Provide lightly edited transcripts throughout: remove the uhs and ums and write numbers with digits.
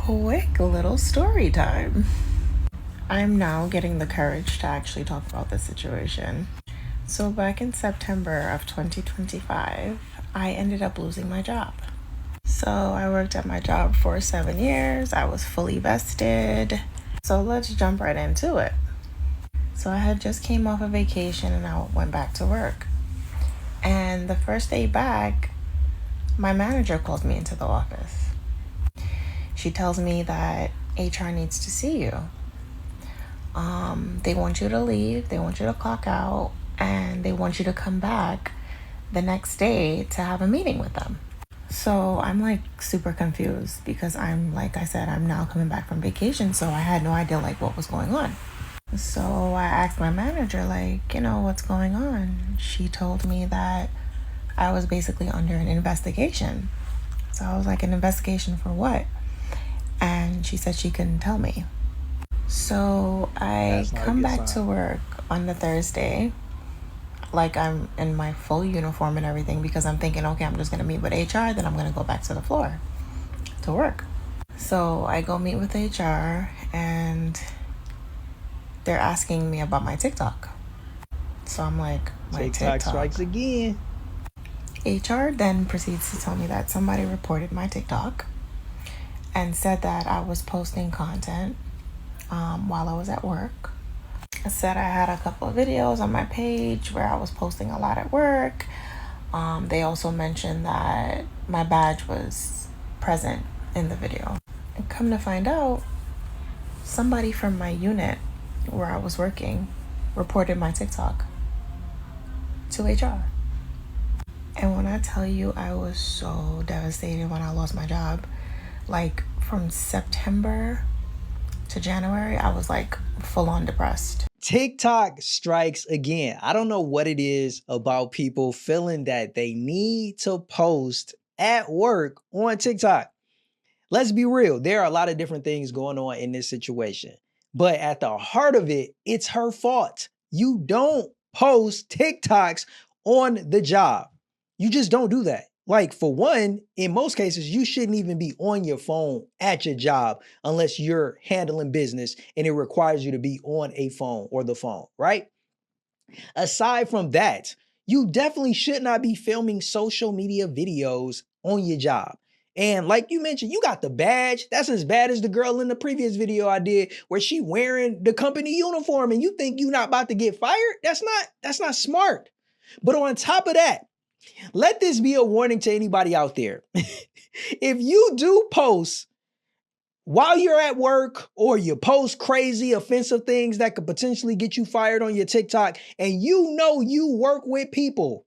Quick little story time. I'm now getting the courage to actually talk about this situation. So, back in September of 2025, I ended up losing my job. So, I worked at my job for 7 years, I was fully vested. So, let's jump right into it. So, I had just came off a vacation and I went back to work. And the first day back, my manager called me into the office. She tells me that HR needs to see you. They want you to leave, they want you to clock out, and they want you to come back the next day to have a meeting with them. So I'm like super confused because like I said, I'm now coming back from vacation, so I had no idea like what was going on. So I asked my manager, like, what's going on? She told me that I was basically under an investigation. So I was like, an investigation for what? And she said she couldn't tell me. So I come back to work on the Thursday, like I'm in my full uniform and everything, because I'm thinking, okay, I'm just going to meet with HR, then I'm going to go back to the floor to work. So I go meet with HR and they're asking me about my TikTok. So I'm like, my TikTok strikes again. HR then proceeds to tell me that somebody reported my TikTok and said that I was posting content while I was at work. I said I had a couple of videos on my page where I was posting a lot at work. They also mentioned that my badge was present in the video. And come to find out, somebody from my unit where I was working reported my TikTok to HR. And when I tell you I was so devastated when I lost my job, like from September to January, I was like full on depressed. TikTok strikes again. I don't know what it is about people feeling that they need to post at work on TikTok. Let's be real. There are a lot of different things going on in this situation. But at the heart of it, it's her fault. You don't post TikToks on the job. You just don't do that. Like, for one, in most cases, you shouldn't even be on your phone at your job unless you're handling business and it requires you to be on a phone or the phone, right? Aside from that, you definitely should not be filming social media videos on your job. And like you mentioned, you got the badge. That's as bad as the girl in the previous video I did where she wearing the company uniform and you think you're not about to get fired? That's not smart. But on top of that, let this be a warning to anybody out there. If you do post while you're at work or you post crazy offensive things that could potentially get you fired on your TikTok and you know you work with people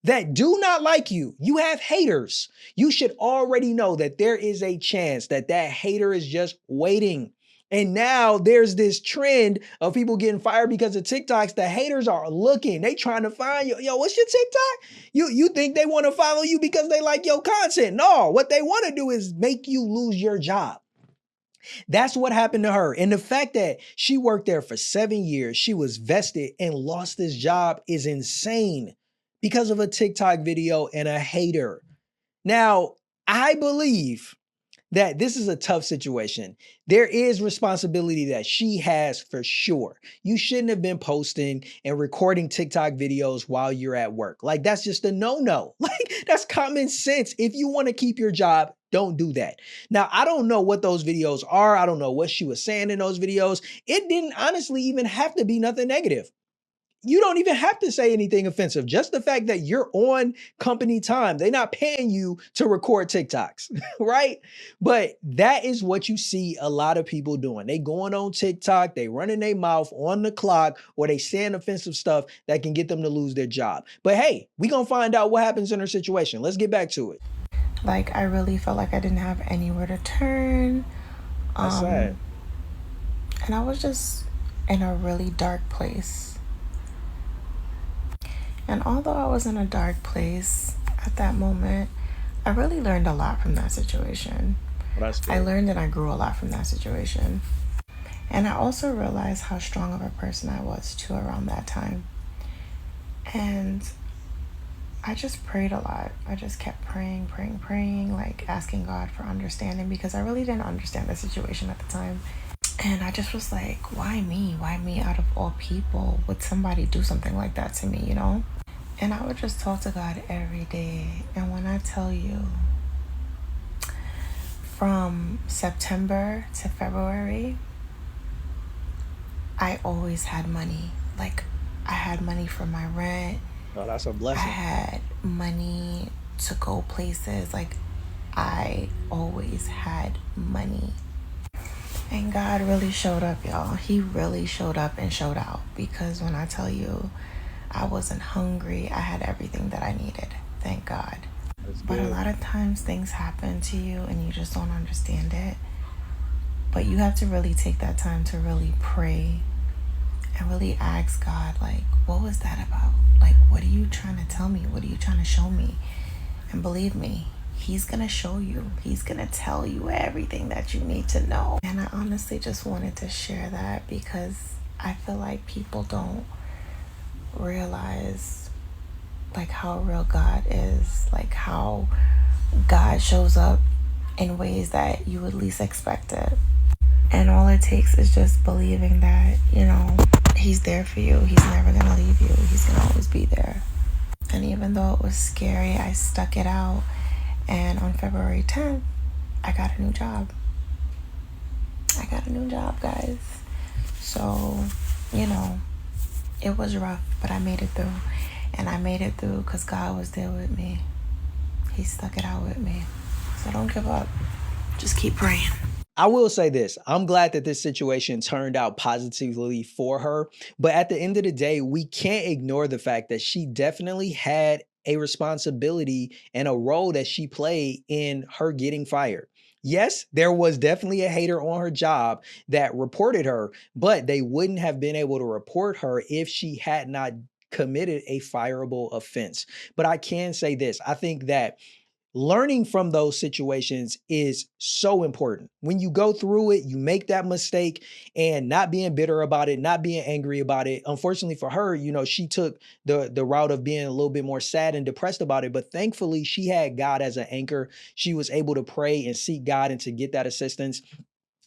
that do not like you, you have haters, you should already know that there is a chance that that hater is just waiting. And now there's this trend of people getting fired because of TikToks. The haters are looking. They trying to find you. Yo, what's your TikTok? You think they want to follow you because they like your content? No, what they want to do is make you lose your job. That's what happened to her. And the fact that she worked there for 7 years, she was vested and lost this job is insane because of a TikTok video and a hater. Now, I believe that this is a tough situation. There is responsibility that she has for sure. You shouldn't have been posting and recording TikTok videos while you're at work. Like, that's just a no-no. Like, that's common sense. If you want to keep your job, don't do that. Now, I don't know what those videos are. I don't know what she was saying in those videos. It didn't honestly even have to be nothing negative. You don't even have to say anything offensive. Just the fact that you're on company time, they're not paying you to record TikToks, right? But that is what you see a lot of people doing. They going on TikTok, they running their mouth on the clock, or they saying offensive stuff that can get them to lose their job. But hey, we gonna find out what happens in her situation. Let's get back to it. Like, I really felt like I didn't have anywhere to turn. That's sad. And I was just in a really dark place. And although I was in a dark place at that moment, I really learned a lot from that situation. I learned and I grew a lot from that situation. And I also realized how strong of a person I was too around that time. And I just prayed a lot. I just kept praying, praying, praying, like asking God for understanding because I really didn't understand the situation at the time. And I just was like, why me? Why me out of all people? Would somebody do something like that to me, you know? And I would just talk to God every day. And when I tell you, from September to February, I always had money. Like, I had money for my rent, Oh, that's a I blessing. had money to go places. Like, I always had money. And God really showed up, y'all. He really showed up and showed out because when I tell you I wasn't hungry, I had everything that I needed. Thank God. That's But a good. lot of times things happen to you and you just don't understand it. But you have to really take that time to really pray and really ask God, like, what was that about? Like, what are you trying to tell me? What are you trying to show me? And believe me, He's gonna show you. He's gonna tell you everything that you need to know. And I honestly just wanted to share that because I feel like people don't realize like how real God is, like how God shows up in ways that you would least expect it. And all it takes is just believing that, you know, He's there for you. He's never gonna leave you. He's gonna always be there. And even though it was scary, I stuck it out. And on February 10th, I got a new job. I got a new job, guys. So, you know, it was rough, but I made it through. And I made it through because God was there with me. He stuck it out with me. So don't give up. Just keep praying. I will say this. I'm glad that this situation turned out positively for her. But at the end of the day, we can't ignore the fact that she definitely had a responsibility and a role that she played in her getting fired. Yes, there was definitely a hater on her job that reported her, but they wouldn't have been able to report her if she had not committed a fireable offense. But I can say this. I think that learning from those situations is so important. When you go through it, you make that mistake and not being bitter about it, not being angry about it. Unfortunately for her, you know, she took the route of being a little bit more sad and depressed about it, but thankfully she had God as an anchor. She was able to pray and seek God and to get that assistance.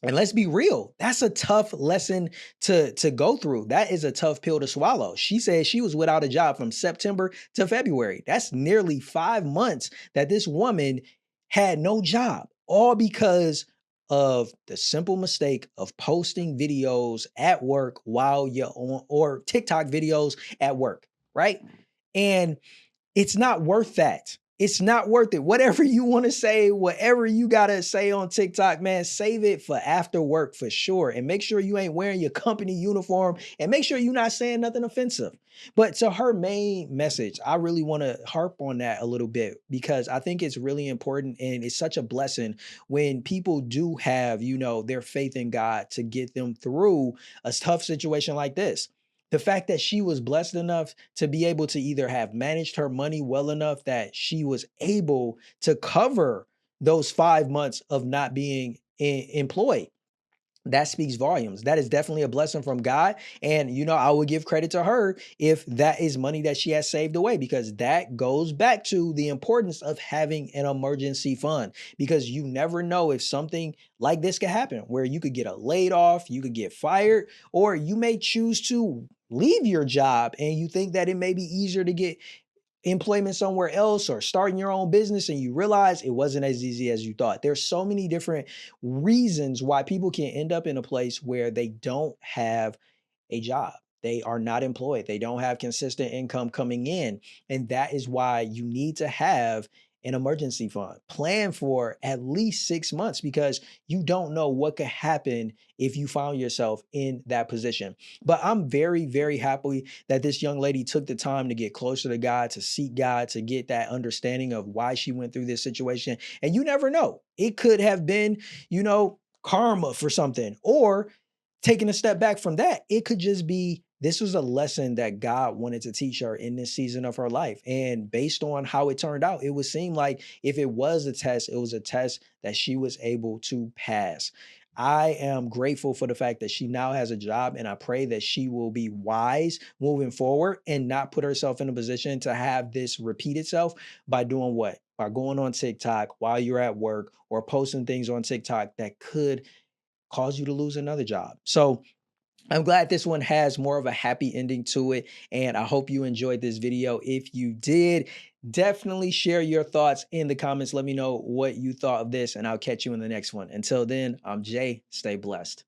And let's be real, that's a tough lesson to go through. That is a tough pill to swallow. She said she was without a job from September to February. That's nearly 5 months that this woman had no job, all because of the simple mistake of posting videos at work while you're on, or TikTok videos at work, right? And it's not worth that. It's not worth it. Whatever you want to say, whatever you got to say on TikTok, man, save it for after work for sure. And make sure you ain't wearing your company uniform and make sure you're not saying nothing offensive. But to her main message, I really want to harp on that a little bit because I think it's really important and it's such a blessing when people do have, you know, their faith in God to get them through a tough situation like this. The fact that she was blessed enough to be able to either have managed her money well enough that she was able to cover those 5 months of not being employed, that speaks volumes. That is definitely a blessing from God. And, you know, I would give credit to her if that is money that she has saved away, because that goes back to the importance of having an emergency fund, because you never know if something like this could happen where you could get a laid off, you could get fired, or you may choose to leave your job and you think that it may be easier to get employment somewhere else or starting your own business and you realize it wasn't as easy as you thought. There's so many different reasons why people can end up in a place where they don't have a job. They are not employed. They don't have consistent income coming in. And that is why you need to have an emergency fund. Plan for at least 6 months because you don't know what could happen if you found yourself in that position. But I'm very, very happy that this young lady took the time to get closer to God, to seek God, to get that understanding of why she went through this situation. And you never know. It could have been, you know, karma for something, or taking a step back from that, it could just be this was a lesson that God wanted to teach her in this season of her life. And based on how it turned out, it would seem like if it was a test, it was a test that she was able to pass. I am grateful for the fact that she now has a job, and I pray that she will be wise moving forward and not put herself in a position to have this repeat itself by doing what? By going on TikTok while you're at work or posting things on TikTok that could cause you to lose another job. So I'm glad this one has more of a happy ending to it. And I hope you enjoyed this video. If you did, definitely share your thoughts in the comments. Let me know what you thought of this, and I'll catch you in the next one. Until then, I'm Jay. Stay blessed.